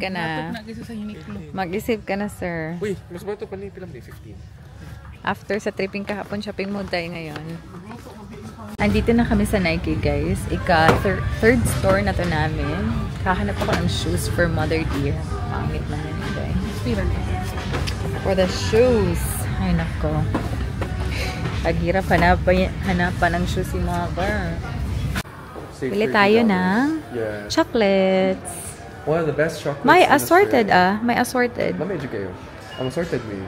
ka na. Mag-isip ka na, sir. Uy, mas ba ito pa ni Pilam Day 15? After sa tripping kahapon, shopping mode tayo ngayon. Andito na kami sa Nike, guys. Third store na to namin. Kahanap ako ng shoes for Mother Dear. Pangit na yun, guys. For the shoes. Ay, nako. Paghirap hanapan ng shoes si Mother. Pili tayo ng chocolates. One of the best chocolates. May assorted May assorted. Medyo kayo. Ang assorted may...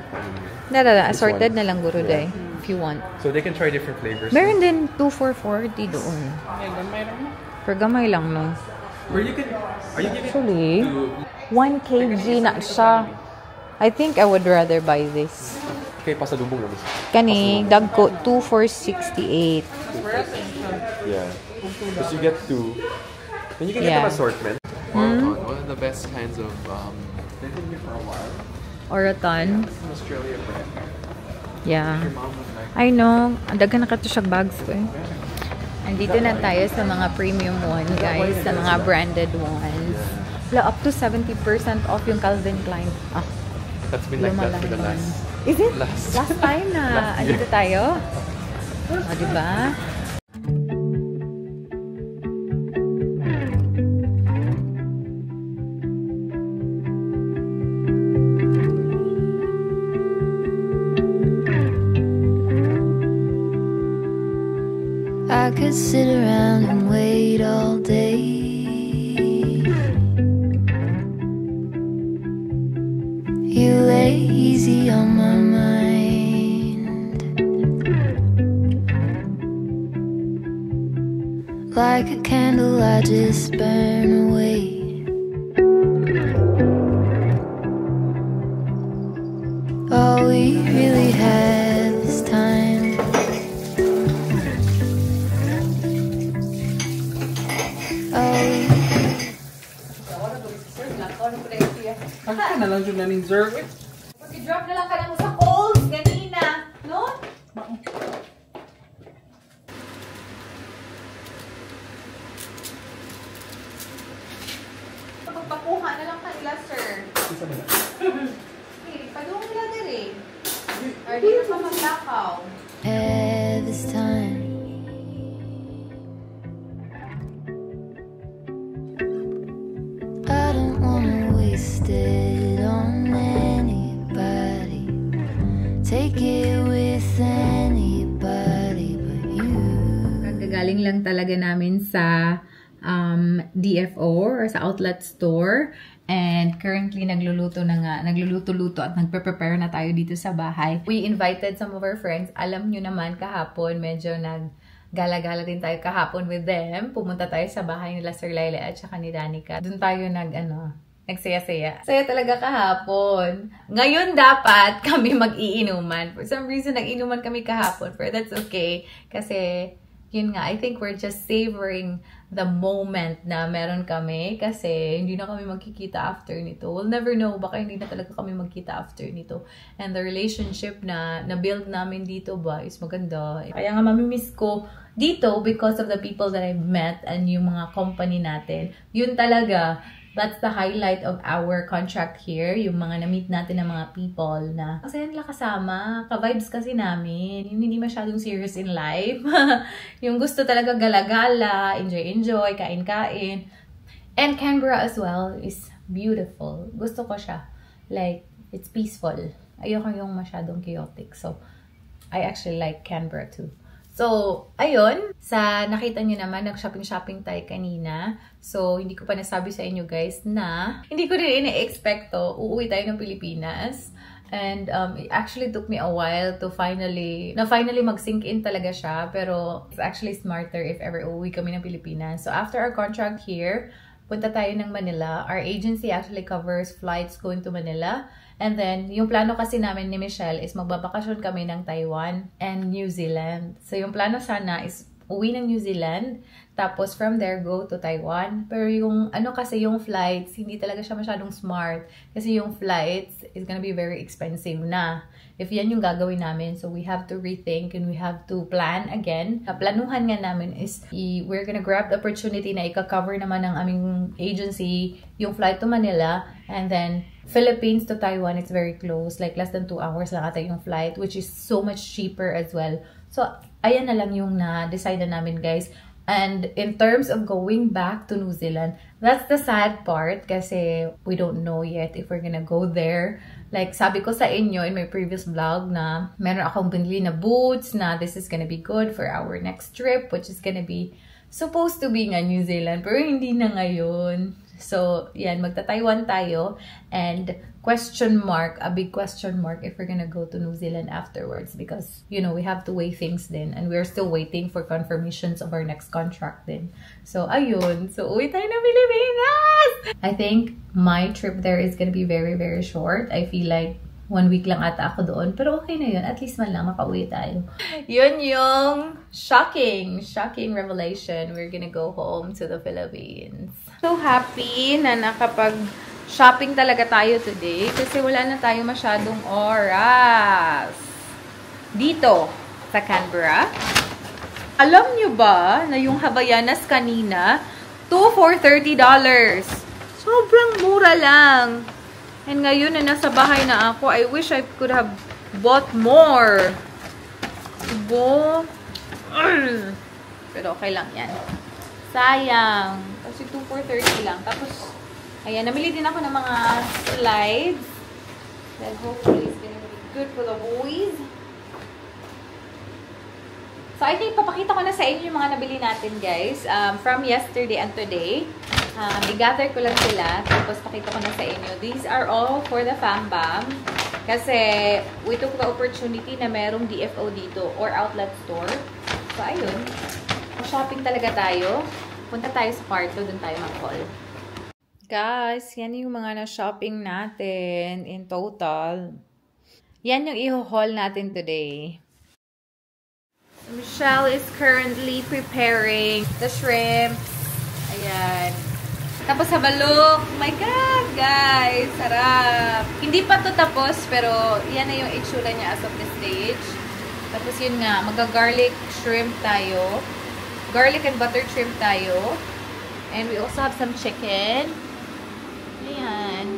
assorted na lang guro day. If you want. So they can try different flavors. Meron din 2 for 40 doon. For gamay lang, no? Are you giving Actually, 1 kg na siya. I think I would rather buy this. Okay, pasalubong naman. Kani, dagko 2 for 68. Yeah. Because you get 2. Then you can get an assortment. One of the best kinds of... they've been here for a while. Oraton. From Australia brand. Yeah. I know. Ang daga na katusyag bags ko eh. Andito na tayo sa mga premium one, guys. Sa mga branded ones. Up to 70% off yung Calvin Klein. That's been like that for the last... Is it? Last time na andito tayo? O, diba? I could sit around and wait all day. You lay easy on my mind, like a candle I just burn away. All we really have is time. Ano na lang dyan namin, sir? Mag-drop na lang ka lang sa calls ganina, no? Pagpakuha na lang kanila, sir. Isa mo na. Pagawang nila diri. Or di na pa maglakaw. This time. I don't wanna waste it on anybody. Take it with anybody but you. Gagaling lang talaga namin sa DFO or sa outlet store. And currently, nagluluto at nagpe-prepare na tayo dito sa bahay. We invited some of our friends. Alam nyo naman, kahapon, medyo gala-gala din tayo kahapon with them. Pumunta tayo sa bahay nila Sir Laila at saka ni Danica. Doon tayo nagsaya-saya. Saya talaga kahapon. Ngayon dapat kami mag-iinuman. For some reason, nag-inuman kami kahapon. But that's okay. Kasi, yun nga, I think we're just savoring the moment na meron kami kasi hindi na kami magkikita after nito. We'll never know, baka hindi na talaga kami magkita after nito. And the relationship na build namin dito ba is maganda. Kaya nga mamimiss ko dito because of the people that I've met and yung mga company natin. Yun talaga, that's the highlight of our contract here. Yung mga na-meet natin ng mga people na kasi nila kasama. Ka-vibes kasi namin. Yung hindi masyadong serious in life. Yung gusto talaga gala-gala, enjoy-enjoy, kain-kain. And Canberra as well is beautiful. Gusto ko siya. Like, it's peaceful. Ayoko yung masyadong chaotic. So, I actually like Canberra too. So, ayun. Nakita nyo naman, nag-shopping tayo kanina. So, hindi ko pa nasabi sa inyo guys na hindi ko rin ina-expect to. Uuwi tayo ng Pilipinas. And it actually took me a while to finally mag-sink in talaga siya. Pero it's actually smarter if ever uuwi kami ng Pilipinas. So, after our contract here, punta tayo ng Manila. Our agency actually covers flights going to Manila. And then, yung plano kasi namin ni Michelle is magbabakasyon kami ng Taiwan and New Zealand. So, yung plano sana is uwi ng New Zealand. Tapos from there, go to Taiwan. Pero yung, kasi yung flights, hindi talaga siya masyadong smart. Kasi yung flights is gonna be very expensive na. If yan yung gagawin namin, so we have to rethink and we have to plan again. Planuhan nga namin is, we're gonna grab the opportunity na ika-cover naman ng aming agency yung flight to Manila. And then, Philippines to Taiwan, it's very close. Like, less than 2 hours lang ata yung flight, which is so much cheaper as well. So, ayan na lang yung na-decide na namin, guys. And in terms of going back to New Zealand, that's the sad part kasi we don't know yet if we're gonna go there. Like, sabi ko sa inyo in my previous vlog na meron akong binili na boots na this is gonna be good for our next trip, which is gonna be supposed to be nga New Zealand, pero hindi na ngayon. So, yan, magta-Taiwan tayo and a big question mark if we're gonna go to New Zealand afterwards because, you know, we have to weigh things din and we're still waiting for confirmations of our next contract din. So, ayun. So, uwi tayo na Pilipinas! I think my trip there is gonna be very, very short. I feel like 1 week lang ata ako doon. Pero okay na yun. At least man lang makauwi tayo. Yun yung shocking revelation. We're gonna go home to the Philippines. So happy na nakapag-shopping talaga tayo today kasi wala na tayo masyadong oras. Dito sa Canberra. Alam nyo ba na yung Havaianas kanina, 2 for $30. Sobrang mura lang. And ngayon na nasa bahay na ako, I wish I could have bought more. Diba? Pero okay lang yan. Sayang. Kasi 2 for $30 lang. Tapos, ayan, namili din ako ng mga slides. That hopefully is gonna be good for the boys. So, I think papakita ko na sa inyo yung mga nabili natin, guys. From yesterday and today. I-gather ko lang sila. Tapos, pakita ko na sa inyo. These are all for the FamBam. Kasi, we took the opportunity na merong DFO dito or outlet store. So, ayun. Shopping talaga tayo. Punta tayo sa kwarto. Doon tayo mag-haul. Guys, yan yung mga na-shopping natin in total. Yan yung i-haul natin today. Michelle is currently preparing the shrimp. Ayan. Tapos sa balok. Oh my God, guys. Sarap. Hindi pa to tapos, pero yan na yung itsura niya as of this stage. Tapos yun nga, mag-garlic shrimp tayo. Garlic and butter shrimp tayo. And we also have some chicken. Ayan.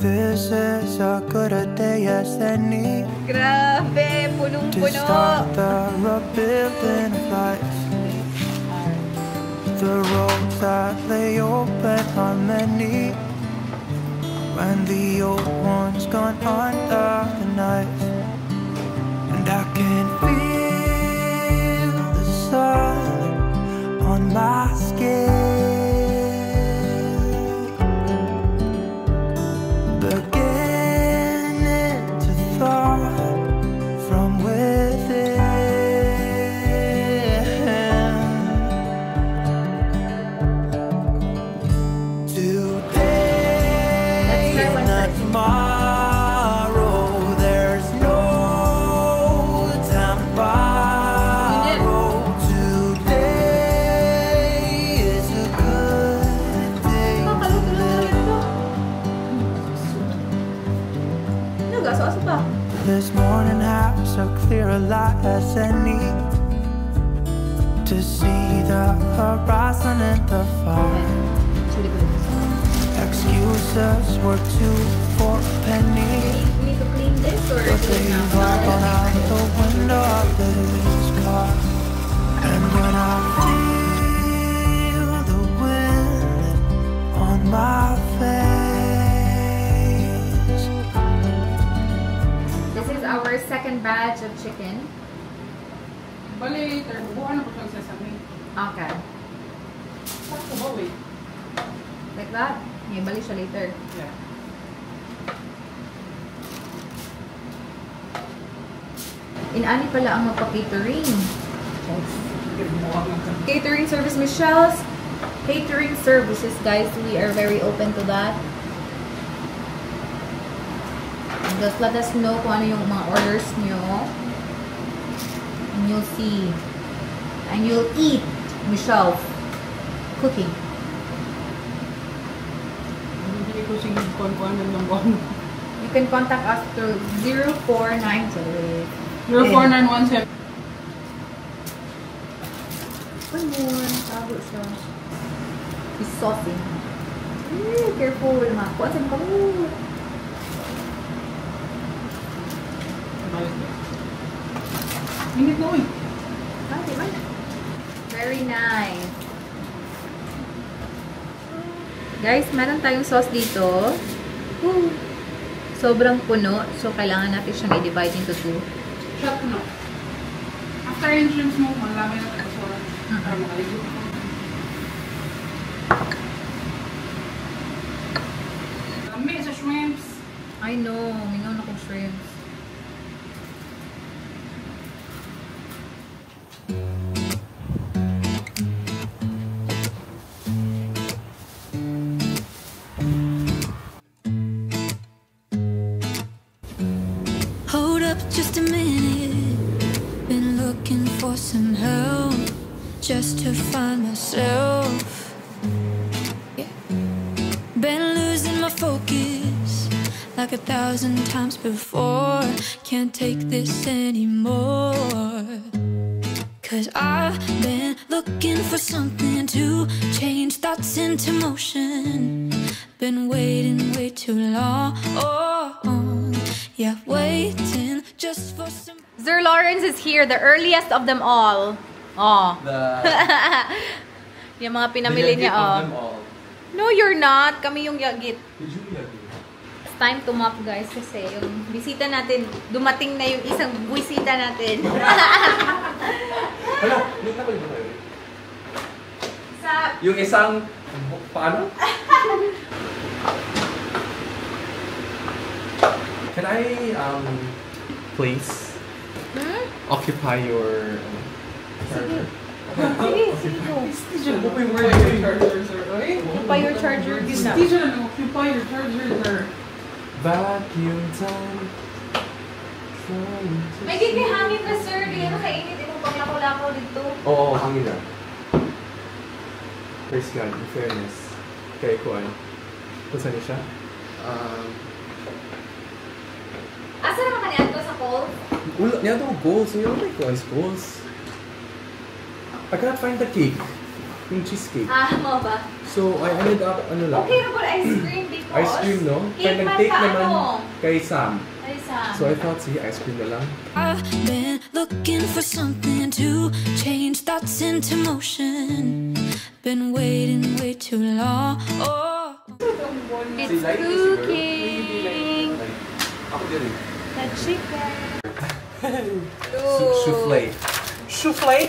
This is as good a day as any. Grabe, punong-puno. To start the rebuilding of life. The roads that lay open are many. When the old one's gone under the knife, and I can feel the sun on my skin. This morning has a clearer light as any to see the horizon and the fire. Excuses were 2 for a penny, but they have gone out the window of this car. And when I feel the wind on my face, our second batch of chicken. Bali, buwan na po siyang sesame. Okay. Sakto ba, wait? Like that? Yeah, bali siya later. Yeah. Inani pala ang magpa-catering. Catering service, Michelle's catering services, guys. We are very open to that. Just let us know kung ano yung mga orders nyo. And you'll see. And you'll eat Michelle's cooking. Hindi ko sige kuan-kuanan ng buwan. You can contact us through 0497. 04917. One more. Tago siya. It's saucy. Careful. Makuha sa mga. Hindi ko eh. Very nice. Guys, meron tayong sauce dito. Sobrang puno. So, kailangan natin siyang i-divide into 2. Shot no. After entrance mo, malami na ito sa para makaligo. Lami sa shrimps. I know. Mingaw na kong shrimps. Hold up just a minute. Been looking for some help just to find myself. Yeah. Been losing my focus like 1,000 times before. Can't take this anymore. 'Cause I've been looking for something to change thoughts into motion. Been waiting way too long. Yeah, waiting just for some. Sir Lawrence is here, the earliest of them all. Oh. Yung mga pinamili niya, oh. No, you're not. Kami yung yagit. It's time to mop, guys, kasi yung bisita natin, dumating na yung isang bisita natin. Hala, yung nakal ba tayo? Sa... Yung isang... Paano? Can I, please, occupy your charger? Sige. Occupy your charger, sir. Occupy your charger. Teacher and occupy your charger, sir. Vacuum time. May hangin na, sir. Di yan nakainit. Itong panglako-lako dito. Oo, hangin na. Praise God, in fairness. Kaya kuan. Kung saan niya siya? Asa naman kanyan ko sa call? Wala, niya ito goals. Yung may kuan's goals. I cannot find the cake. Yung cheesecake. Mo ba? So, I ended up, ano lang. Okay na po ice cream because... Ice cream, no? Kaya nag-take naman kay Sam. So I thought, sige, ice cream na lang. I've been looking for something to change thoughts into motion. Been waiting way too long. It's cooking. Ako din eh. The chicken. Souffle. Souffle?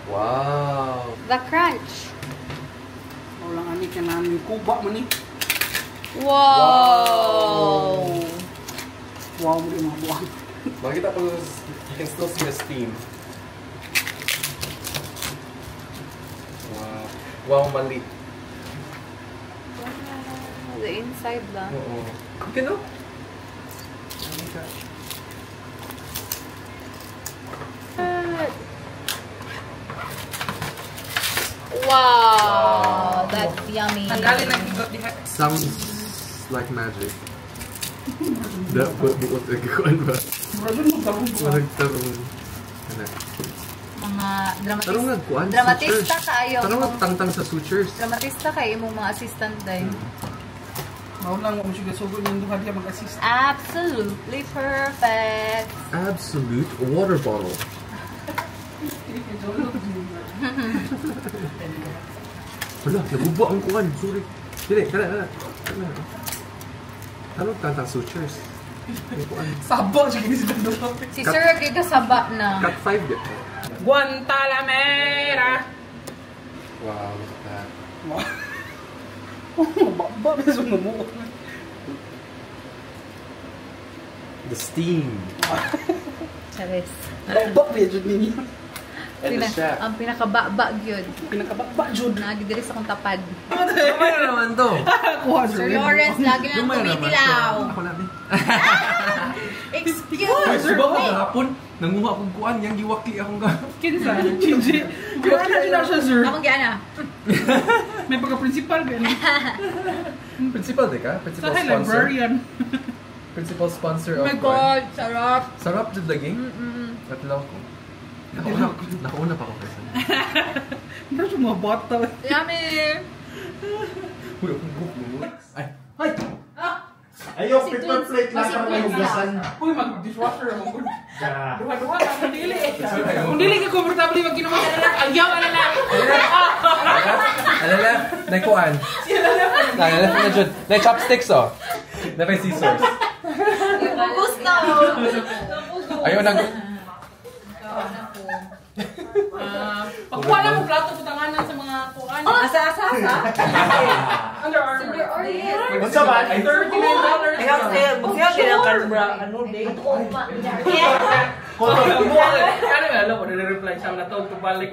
Wow. The crunch. Wala nga ni ka namin kuba man eh. Wow. Wow, mo yung mga buwan. Makikita ko, you can still see the steam. Wow. Wow, mali. The inside ba? Oo. Okay, no? Wow, that's yummy. Nagaling na gigot diha. Sounds like magic. Buot nagkikuan ba? Murado mo sa buwan. Maragtarong. Mga Tarong nagkuan? dramatista kayo. Tarong nagtangtang sa sutures. Dramatista kayo mong mga assistant dahil. Maulang mo siya sugod yung duha diya mag-assist. Absolutely perfect. Absolute water bottle. Wala, nagubo ang kuwan. Sorry. Dili, kana. Ano tantang sutures? Sabo siya ginisip ng duha. Si Sir Agriga saba na. Cut 5 din. Guantanamera! Wow, look at that. Wow. Mababa na sa mga mukha. The steam. Charis. Bak ba yun ninyo? And the chef. Ang pinakababa yun. Pinakabak yun. Nagdiri sa akong tapad. Gamay na naman to. Sir Lawrence, lagi lang tumitilaw. Ako lang eh. Excuse Ay, me. ba ko gahapon? Nanguha akong kuan, yung giwakli akong gahapon. Kinsa? Kinji. Gawin na sila siya, sir. Akong gana. May pagka-principal ba yun? Principal di ka? Principal Sa sponsor? librarian. Principal sponsor Oh of my kuan. God, sarap. Sarap jud lagi. At lang ko. Nakauna pa ako kasi. Ano siya mga bata? Yummy. Uy, akong group. Ay! Ay! Ayaw, paper plate lang para may hugasan. Uy, mag-dishwasher ako. Duha-duha ka, kung dili. Kung dili ka komportable, mag-ginawa ka na agyaw, alala. Alala, naikuan. Alala na jud. Na chopsticks oh. Na may scissors. Gusto. Ayaw nang Pagkuha lang mo plato, putanganan sa mga kuan. Asa. Under Armour. What's up, man? $39. Kaya nga, alam mo, nire-reply siya na to, balik.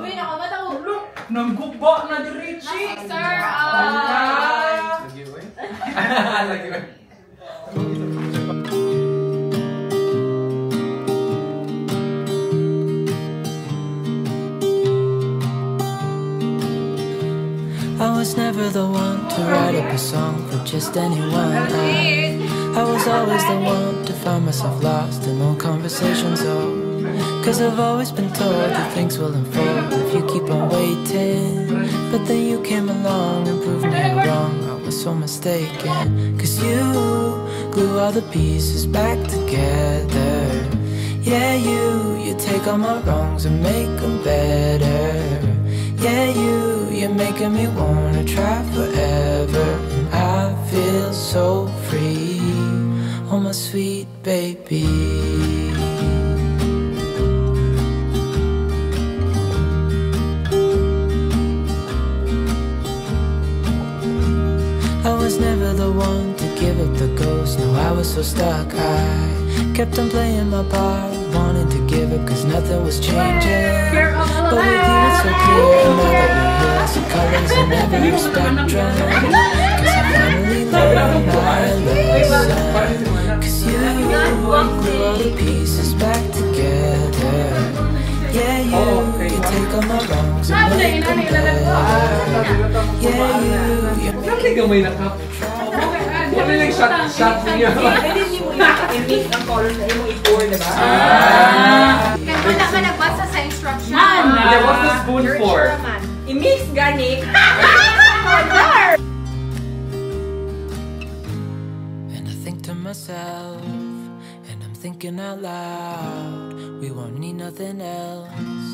Uy, nakamata ko. Nangguba na di Richie. Sir, I was never the one to write up a song for just anyone. I was always the one to find myself lost in long conversations. Cause I've always been told that things will unfold if you keep on waiting. But then you came along and proved me wrong. I was so mistaken. Cause you glue all the pieces back together. Yeah, you take all my wrongs and make them better. Yeah, you're making me wanna try forever. And I feel so free, oh my sweet baby. I was never the one to give up the ghost. No, I was so stuck. I kept on playing my part, wanting to give up cause nothing was changing. But with you it's so clear, now that we're here, some colors in every spectrum. Cause I finally learned my lesson. Cause you glue all the pieces back together. Yeah, you take all my wrongs and make them better. Yeah, you Bakit gamay na cup? Wala lang shot niya. Pwede niyo i-mix ang colors na mo i-pour, diba? kaya wala ka nagbasa sa instruction. Yeah, what's the spoon for? I-mix gani. And I think to myself, and I'm thinking out loud, we won't need nothing else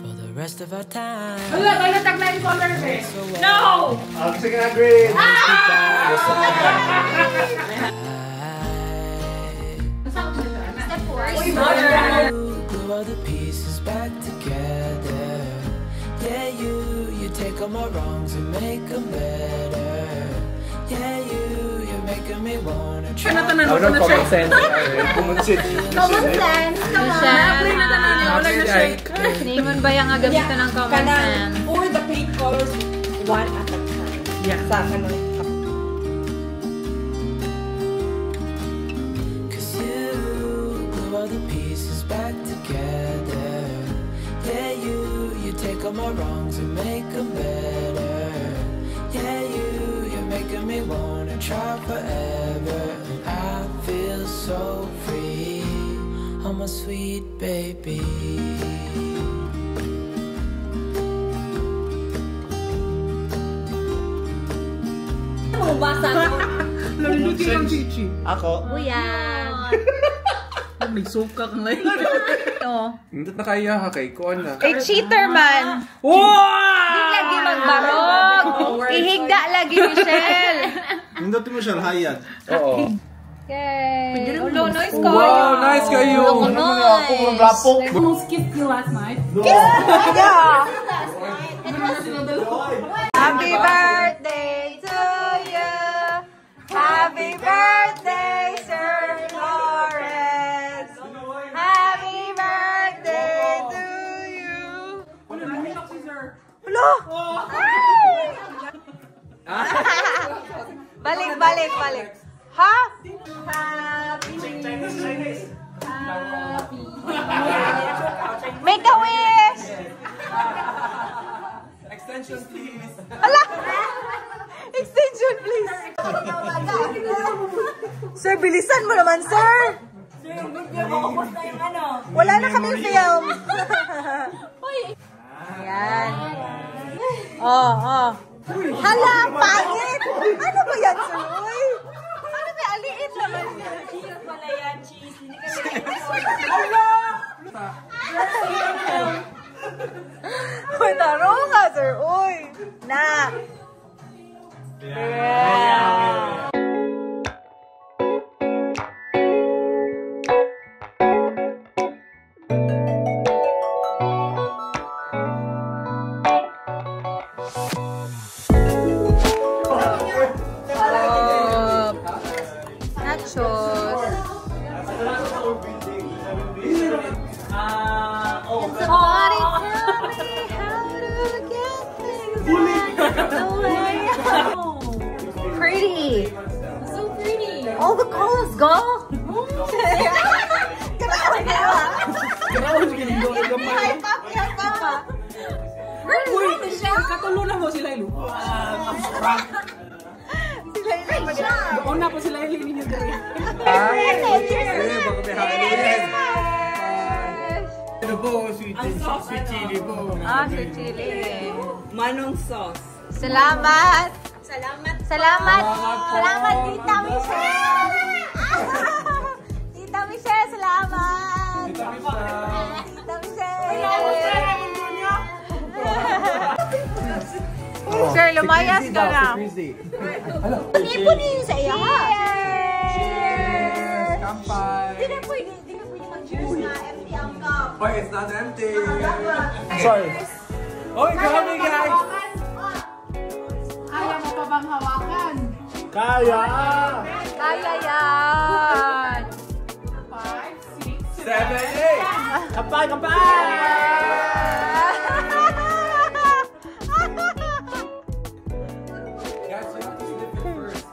for the rest of our time. Wala, wala tagla yung colors eh. No! Sige na, great! Step 4. Glue all the pieces back together. Yeah, you take all my wrongs and make them better. Yeah, you're making me wanna try. Ako nang common sense. Common sense. Come on. Naman ba yung gamitan ng common sense? Pour the paint colors one at a time. Yeah. Sa kanon. Cause you glue all the pieces back together. Yeah, you take all my wrongs and make them better. Yeah, you're making me wanna try forever. And I feel so free, oh my sweet baby. Ano basa ko? Luluti ang chichi. Ako? Kuya. May suka kang lain. Ito. Hindi na kaya ha kay kuan na. Eh, cheater man. Wow! Di lagi magbarog. Ihigda lagi, Michelle. Nindot mo siya, hayat. Oo. Okay. Ulo, noise ko. Wow, nice kayo. Who's kissed you last night? Yeah. Happy birthday to you. Extension, please. Ala! Extension, please. Sir, bilisan mo naman, sir. Wala na kaming film. Ayan. Oh. Hala, pangit. Ano ba yan, sir? Uy? Ano ba? Aliit naman yan. Cheese pala yan, cheese. Hindi ka hala! Uy, taro ka, sir. Uy. Na. Yeah. Pretty. So pretty. All the colors go. Katulunan mo sila Ilu. Doon na po sila Ilu ninyo gawin. Ito po, sweet chili po. Sweet chili. Manong sauce. Salamat. Salamat, Tita Michelle. Tita Michelle, salamat. Tita Michelle. Sir, lumayas ka na. Puni sa iya. Cheers! Kampay! Di na pwede mag-cheers na empty ang cup. Oh, it's not empty! Sorry. Oh, grabe guys! Kaya mo pa bang hawakan? Kaya! Kaya yan! 5, 6, 7, 8! Kampay! Guys, you have to slip it first.